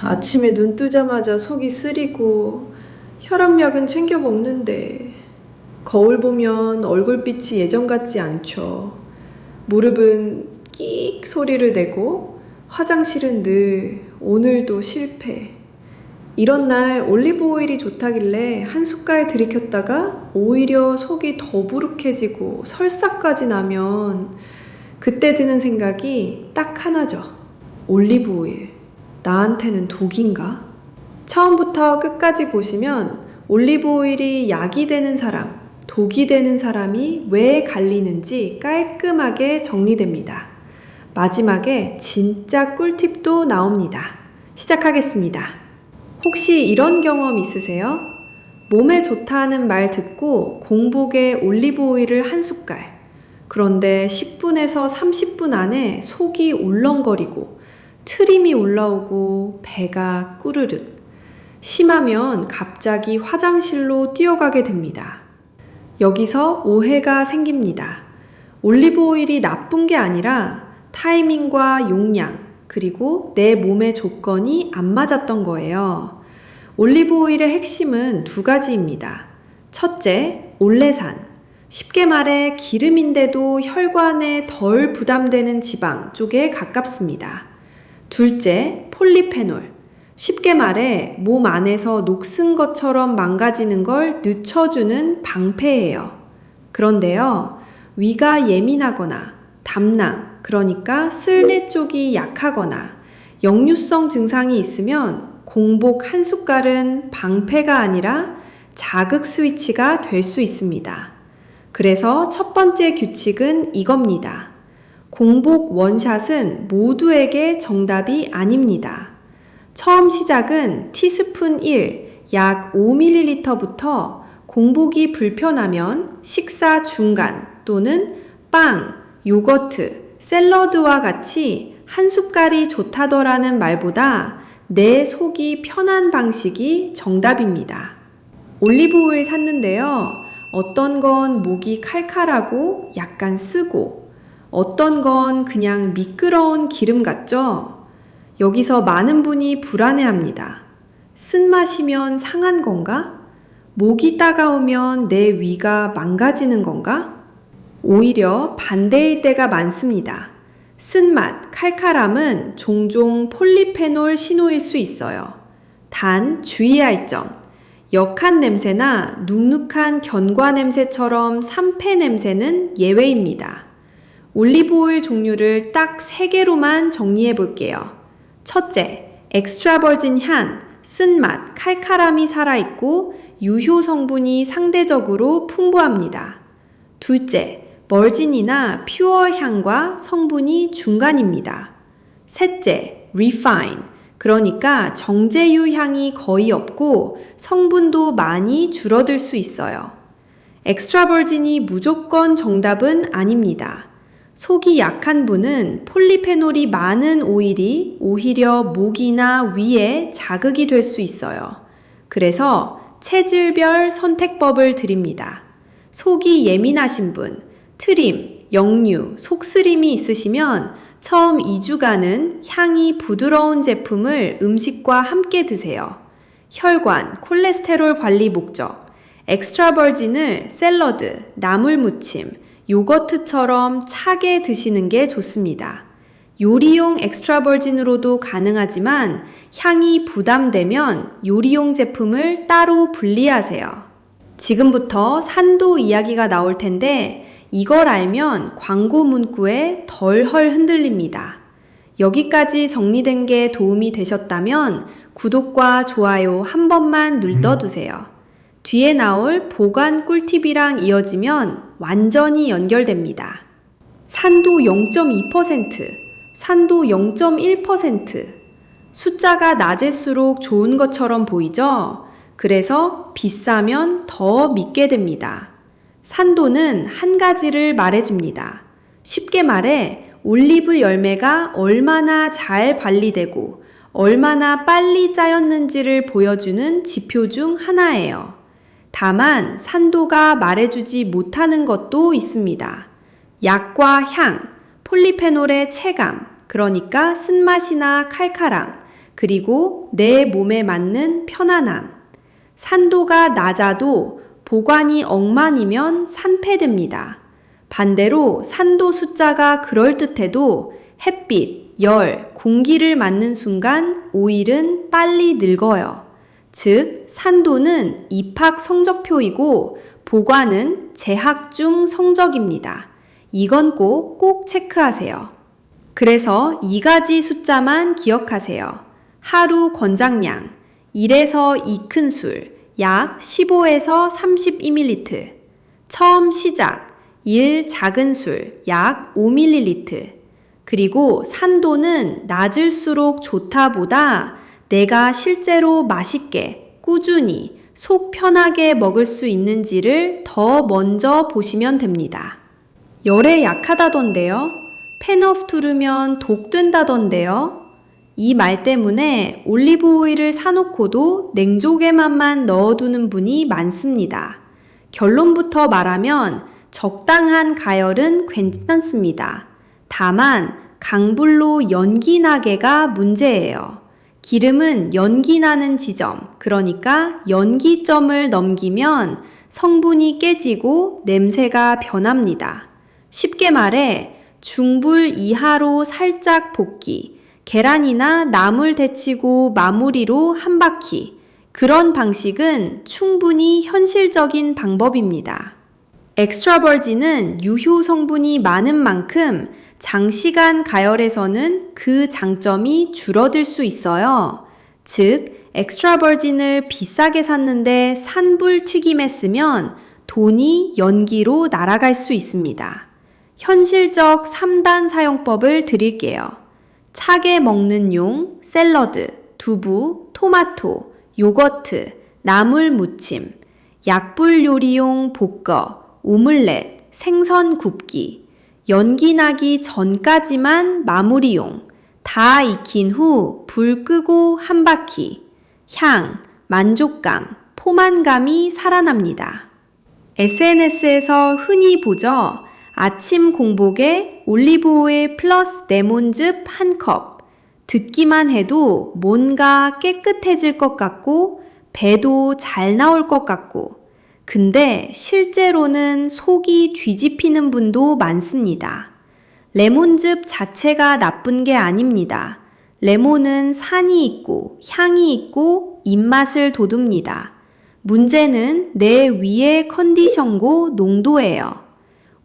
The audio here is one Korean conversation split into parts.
아침에 눈 뜨자마자 속이 쓰리고 혈압약은 챙겨 먹는데 거울 보면 얼굴빛이 예전 같지 않죠. 무릎은 끽 소리를 내고 화장실은 늘 오늘도 실패. 이런 날 올리브 오일이 좋다길래 한 숟갈 들이켰다가 오히려 속이 더부룩해지고 설사까지 나면 그때 드는 생각이 딱 하나죠. 올리브 오일. 나한테는 독인가? 처음부터 끝까지 보시면 올리브 오일이 약이 되는 사람, 독이 되는 사람이 왜 갈리는지 깔끔하게 정리됩니다. 마지막에 진짜 꿀팁도 나옵니다. 시작하겠습니다. 혹시 이런 경험 있으세요? 몸에 좋다는 말 듣고 공복에 올리브 오일을 한 숟갈. 그런데 10분에서 30분 안에 속이 울렁거리고 트림이 올라오고 배가 꾸르륵. 심하면 갑자기 화장실로 뛰어가게 됩니다. 여기서 오해가 생깁니다. 올리브 오일이 나쁜 게 아니라 타이밍과 용량, 그리고 내 몸의 조건이 안 맞았던 거예요. 올리브 오일의 핵심은 두 가지입니다. 첫째, 올레산. 쉽게 말해 기름인데도 혈관에 덜 부담되는 지방 쪽에 가깝습니다. 둘째, 폴리페놀. 쉽게 말해 몸 안에서 녹슨 것처럼 망가지는 걸 늦춰주는 방패예요. 그런데요, 위가 예민하거나 담낭, 그러니까 쓸내 쪽이 약하거나 역류성 증상이 있으면 공복 한 숟갈은 방패가 아니라 자극 스위치가 될 수 있습니다. 그래서 첫 번째 규칙은 이겁니다. 공복 원샷은 모두에게 정답이 아닙니다. 처음 시작은 티스푼 1, 약 5ml부터 공복이 불편하면 식사 중간 또는 빵, 요거트, 샐러드와 같이 한 숟갈이 좋다더라는 말보다 내 속이 편한 방식이 정답입니다. 올리브 오일 샀는데요. 어떤 건 목이 칼칼하고 약간 쓰고 어떤 건 그냥 미끄러운 기름 같죠? 여기서 많은 분이 불안해합니다. 쓴맛이면 상한 건가? 목이 따가우면 내 위가 망가지는 건가? 오히려 반대일 때가 많습니다. 쓴맛, 칼칼함은 종종 폴리페놀 신호일 수 있어요. 단 주의할 점. 역한 냄새나 눅눅한 견과 냄새처럼 산패 냄새는 예외입니다. 올리브 오일 종류를 딱 3개로만 정리해 볼게요. 첫째, 엑스트라 버진 향, 쓴맛, 칼칼함이 살아있고 유효 성분이 상대적으로 풍부합니다. 둘째, 버진이나 퓨어 향과 성분이 중간입니다. 셋째, 리파인, 그러니까 정제유 향이 거의 없고 성분도 많이 줄어들 수 있어요. 엑스트라 버진이 무조건 정답은 아닙니다. 속이 약한 분은 폴리페놀이 많은 오일이 오히려 목이나 위에 자극이 될 수 있어요. 그래서 체질별 선택법을 드립니다. 속이 예민하신 분, 트림, 역류, 속쓰림이 있으시면 처음 2주간은 향이 부드러운 제품을 음식과 함께 드세요. 혈관, 콜레스테롤 관리 목적, 엑스트라 버진을 샐러드, 나물 무침, 요거트처럼 차게 드시는 게 좋습니다. 요리용 엑스트라 버진으로도 가능하지만 향이 부담되면 요리용 제품을 따로 분리하세요. 지금부터 산도 이야기가 나올 텐데 이걸 알면 광고 문구에 덜 흔들립니다. 여기까지 정리된 게 도움이 되셨다면 구독과 좋아요 한 번만 눌러두세요. 뒤에 나올 보관 꿀팁이랑 이어지면 완전히 연결됩니다. 산도 0.2%, 산도 0.1%. 숫자가 낮을수록 좋은 것처럼 보이죠? 그래서 비싸면 더 믿게 됩니다. 산도는 한 가지를 말해줍니다. 쉽게 말해 올리브 열매가 얼마나 잘 발리되고 얼마나 빨리 짜였는지를 보여주는 지표 중 하나예요. 다만 산도가 말해주지 못하는 것도 있습니다. 약과 향, 폴리페놀의 체감, 그러니까 쓴맛이나 칼칼함, 그리고 내 몸에 맞는 편안함. 산도가 낮아도 보관이 억만이면 산패됩니다. 반대로 산도 숫자가 그럴듯해도 햇빛, 열, 공기를 맞는 순간 오일은 빨리 늙어요. 즉, 산도는 입학 성적표이고 보관은 재학 중 성적입니다. 이건 꼭 체크하세요. 그래서 2가지 숫자만 기억하세요. 하루 권장량 1에서 2큰술, 약 15에서 32ml. 처음 시작 1 작은 술, 약 5ml. 그리고 산도는 낮을수록 좋다보다 내가 실제로 맛있게, 꾸준히, 속 편하게 먹을 수 있는지를 더 먼저 보시면 됩니다. 열에 약하다던데요? 페너프투르면 독 된다던데요? 이 말 때문에 올리브 오일을 사놓고도 냉조개만만 넣어두는 분이 많습니다. 결론부터 말하면 적당한 가열은 괜찮습니다. 다만 강불로 연기 나게가 문제예요. 기름은 연기 나는 지점, 그러니까 연기점을 넘기면 성분이 깨지고 냄새가 변합니다. 쉽게 말해 중불 이하로 살짝 볶기, 계란이나 나물 데치고 마무리로 한 바퀴. 그런 방식은 충분히 현실적인 방법입니다. 엑스트라 버진은 유효 성분이 많은 만큼 장시간 가열에서는 그 장점이 줄어들 수 있어요. 즉, 엑스트라 버진을 비싸게 샀는데 산불 튀김에 쓰면 돈이 연기로 날아갈 수 있습니다. 현실적 3단 사용법을 드릴게요. 차게 먹는 용, 샐러드, 두부, 토마토, 요거트, 나물 무침, 약불 요리용 볶어, 오믈렛, 생선 굽기, 연기 나기 전까지만 마무리용, 다 익힌 후 불 끄고 한 바퀴, 향, 만족감, 포만감이 살아납니다. SNS에서 흔히 보죠. 아침 공복에 올리브 오일 플러스 레몬즙 1컵. 듣기만 해도 뭔가 깨끗해질 것 같고 배도 잘 나올 것 같고 근데 실제로는 속이 뒤집히는 분도 많습니다. 레몬즙 자체가 나쁜 게 아닙니다. 레몬은 산이 있고 향이 있고 입맛을 돋웁니다. 문제는 내 위의 컨디션고 농도예요.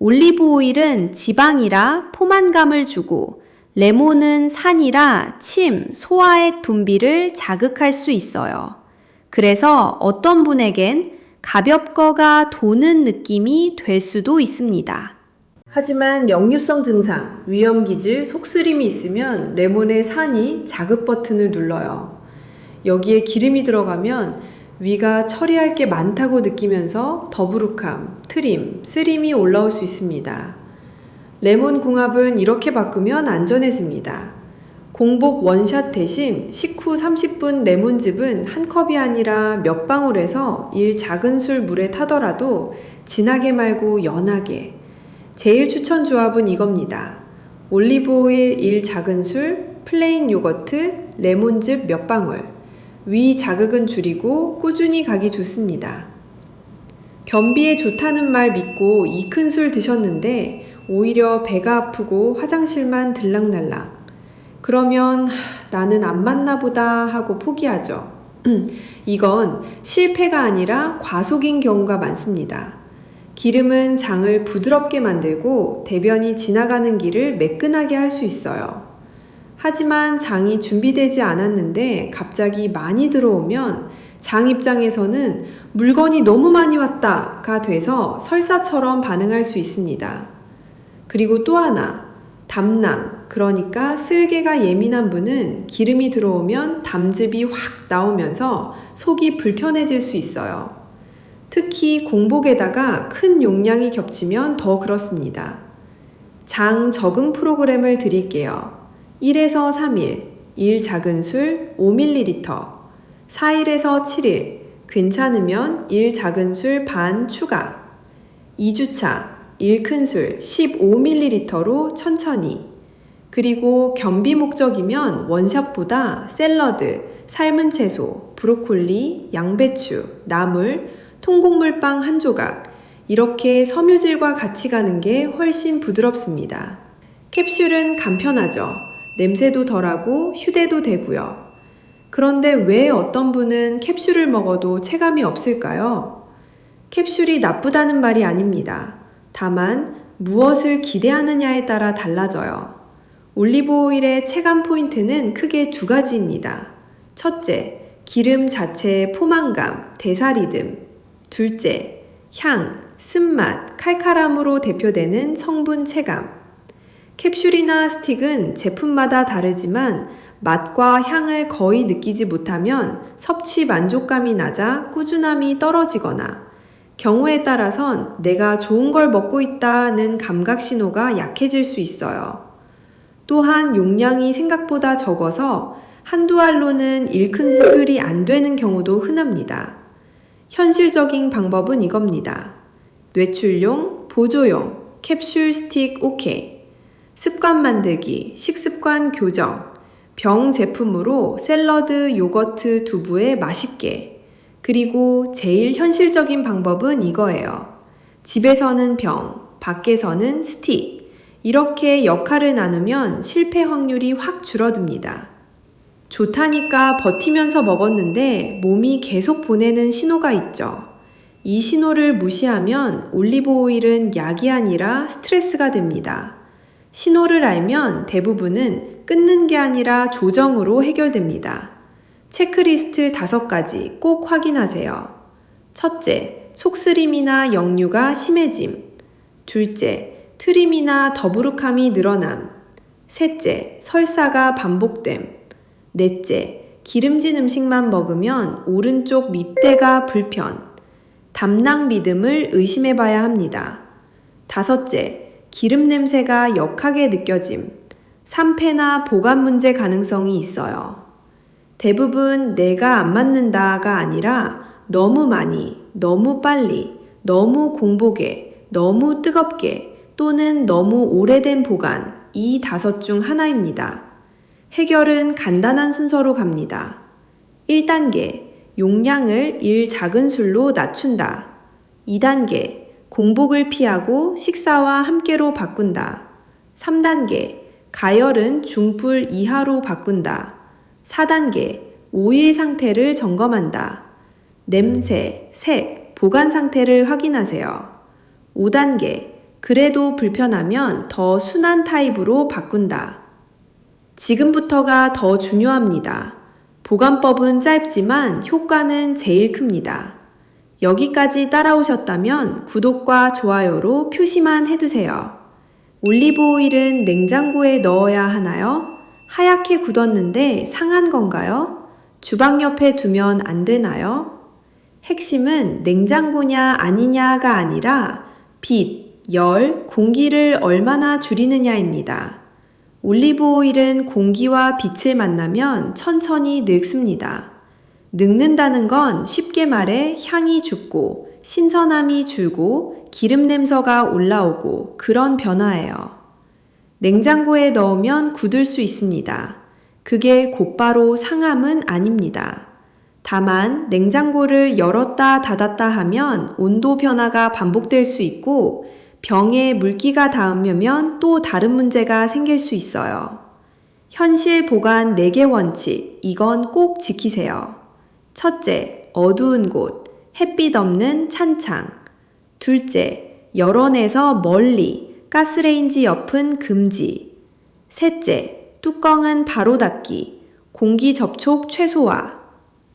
올리브 오일은 지방이라 포만감을 주고 레몬은 산이라 침, 소화액 분비를 자극할 수 있어요. 그래서 어떤 분에겐 가볍거가 도는 느낌이 될 수도 있습니다. 하지만 역류성 증상, 위험기질, 속쓰림이 있으면 레몬의 산이 자극 버튼을 눌러요. 여기에 기름이 들어가면 위가 처리할 게 많다고 느끼면서 더부룩함, 트림, 쓰림이 올라올 수 있습니다. 레몬 궁합은 이렇게 바꾸면 안전해집니다. 공복 원샷 대신 식후 30분 레몬즙은 한 컵이 아니라 몇 방울에서 1 작은 술 물에 타더라도 진하게 말고 연하게. 제일 추천 조합은 이겁니다. 올리브 오일 1 작은 술, 플레인 요거트, 레몬즙 몇 방울. 위 자극은 줄이고 꾸준히 가기 좋습니다. 변비에 좋다는 말 믿고 2큰술 드셨는데 오히려 배가 아프고 화장실만 들락날락. 그러면 나는 안 맞나 보다 하고 포기하죠. 이건 실패가 아니라 과속인 경우가 많습니다. 기름은 장을 부드럽게 만들고 대변이 지나가는 길을 매끈하게 할 수 있어요. 하지만 장이 준비되지 않았는데 갑자기 많이 들어오면 장 입장에서는 물건이 너무 많이 왔다가 돼서 설사처럼 반응할 수 있습니다. 그리고 또 하나, 담낭, 그러니까 쓸개가 예민한 분은 기름이 들어오면 담즙이 확 나오면서 속이 불편해질 수 있어요. 특히 공복에다가 큰 용량이 겹치면 더 그렇습니다. 장 적응 프로그램을 드릴게요. 1에서 3일, 1 작은 술 5ml, 4일에서 7일, 괜찮으면 1 작은 술 반 추가, 2주차 1큰술 15ml로 천천히, 그리고 겸비 목적이면 원샷보다 샐러드, 삶은 채소, 브로콜리, 양배추, 나물, 통곡물빵 한 조각, 이렇게 섬유질과 같이 가는 게 훨씬 부드럽습니다. 캡슐은 간편하죠. 냄새도 덜하고 휴대도 되고요. 그런데 왜 어떤 분은 캡슐을 먹어도 체감이 없을까요? 캡슐이 나쁘다는 말이 아닙니다. 다만 무엇을 기대하느냐에 따라 달라져요. 올리브오일의 체감 포인트는 크게 두 가지입니다. 첫째, 기름 자체의 포만감, 대사리듬. 둘째, 향, 쓴맛, 칼칼함으로 대표되는 성분 체감. 캡슐이나 스틱은 제품마다 다르지만 맛과 향을 거의 느끼지 못하면 섭취 만족감이 낮아 꾸준함이 떨어지거나 경우에 따라선 내가 좋은 걸 먹고 있다는 감각 신호가 약해질 수 있어요. 또한 용량이 생각보다 적어서 한두 알로는 일큰스글이 안 되는 경우도 흔합니다. 현실적인 방법은 이겁니다. 뇌출용, 보조용, 캡슐 스틱 오케이. 습관 만들기, 식습관 교정. 병 제품으로 샐러드, 요거트, 두부에 맛있게. 그리고 제일 현실적인 방법은 이거예요. 집에서는 병, 밖에서는 스틱. 이렇게 역할을 나누면 실패 확률이 확 줄어듭니다. 좋다니까 버티면서 먹었는데 몸이 계속 보내는 신호가 있죠. 이 신호를 무시하면 올리브 오일은 약이 아니라 스트레스가 됩니다. 신호를 알면 대부분은 끊는 게 아니라 조정으로 해결됩니다. 체크리스트 5가지 꼭 확인하세요. 첫째, 속쓰림이나 역류가 심해짐. 둘째, 트림이나 더부룩함이 늘어남. 셋째, 설사가 반복됨. 넷째, 기름진 음식만 먹으면 오른쪽 밑대가 불편. 담낭 리듬을 의심해 봐야 합니다. 다섯째, 기름 냄새가 역하게 느껴짐. 산패나 보관 문제 가능성이 있어요. 대부분 내가 안 맞는다가 아니라 너무 많이, 너무 빨리, 너무 공복에, 너무 뜨겁게 또는 너무 오래된 보관, 이 5 중 하나입니다. 해결은 간단한 순서로 갑니다. 1단계, 용량을 1 작은 술로 낮춘다. 2단계, 공복을 피하고 식사와 함께로 바꾼다. 3단계, 가열은 중불 이하로 바꾼다. 4단계, 오일 상태를 점검한다. 냄새, 색, 보관 상태를 확인하세요. 5단계, 그래도 불편하면 더 순한 타입으로 바꾼다. 지금부터가 더 중요합니다. 보관법은 짧지만 효과는 제일 큽니다. 여기까지 따라오셨다면 구독과 좋아요로 표시만 해두세요. 올리브 오일은 냉장고에 넣어야 하나요? 하얗게 굳었는데 상한 건가요? 주방 옆에 두면 안 되나요? 핵심은 냉장고냐 아니냐가 아니라 빛, 열, 공기를 얼마나 줄이느냐입니다. 올리브 오일은 공기와 빛을 만나면 천천히 늙습니다. 늙는다는 건 쉽게 말해 향이 죽고 신선함이 줄고 기름 냄새가 올라오고 그런 변화예요. 냉장고에 넣으면 굳을 수 있습니다. 그게 곧바로 상함은 아닙니다. 다만 냉장고를 열었다 닫았다 하면 온도 변화가 반복될 수 있고 병에 물기가 닿으면 또 다른 문제가 생길 수 있어요. 현실 보관 4개 원칙, 이건 꼭 지키세요. 첫째, 어두운 곳, 햇빛 없는 찬창. 둘째, 열원에서 멀리, 가스레인지 옆은 금지. 셋째, 뚜껑은 바로 닫기, 공기 접촉 최소화.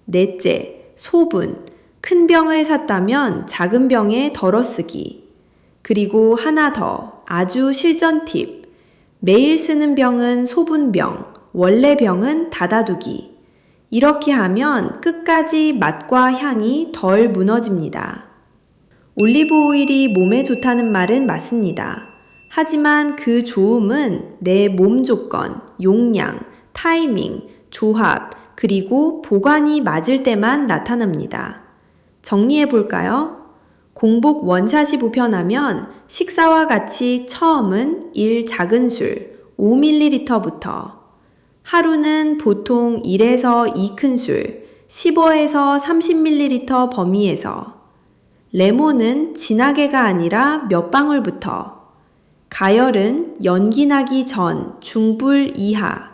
넷째, 소분, 큰 병을 샀다면 작은 병에 덜어쓰기. 그리고 하나 더, 아주 실전 팁. 매일 쓰는 병은 소분병, 원래 병은 닫아두기. 이렇게 하면 끝까지 맛과 향이 덜 무너집니다. 올리브 오일이 몸에 좋다는 말은 맞습니다. 하지만 그 좋음은 내 몸 조건, 용량, 타이밍, 조합, 그리고 보관이 맞을 때만 나타납니다. 정리해 볼까요? 공복 원샷이 보편하면 식사와 같이 처음은 1 작은 술, 5ml부터 하루는 보통 1에서 2큰술, 15에서 30ml 범위에서 레몬은 진하게가 아니라 몇 방울부터 가열은 연기 나기 전 중불 이하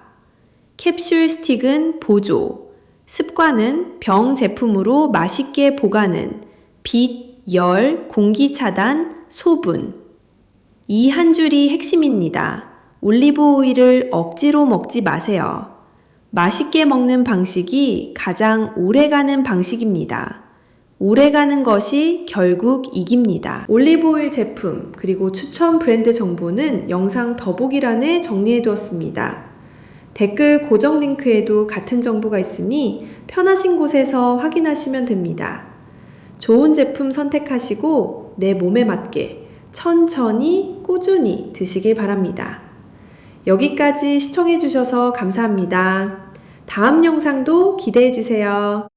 캡슐 스틱은 보조 습관은 병 제품으로 맛있게 보관은 빛, 열, 공기 차단, 소분 이 한 줄이 핵심입니다. 올리브 오일을 억지로 먹지 마세요. 맛있게 먹는 방식이 가장 오래가는 방식입니다. 오래가는 것이 결국 이깁니다. 올리브오일 제품 그리고 추천 브랜드 정보는 영상 더보기란에 정리해 두었습니다. 댓글 고정 링크에도 같은 정보가 있으니 편하신 곳에서 확인하시면 됩니다. 좋은 제품 선택하시고 내 몸에 맞게 천천히 꾸준히 드시길 바랍니다. 여기까지 시청해 주셔서 감사합니다. 다음 영상도 기대해 주세요.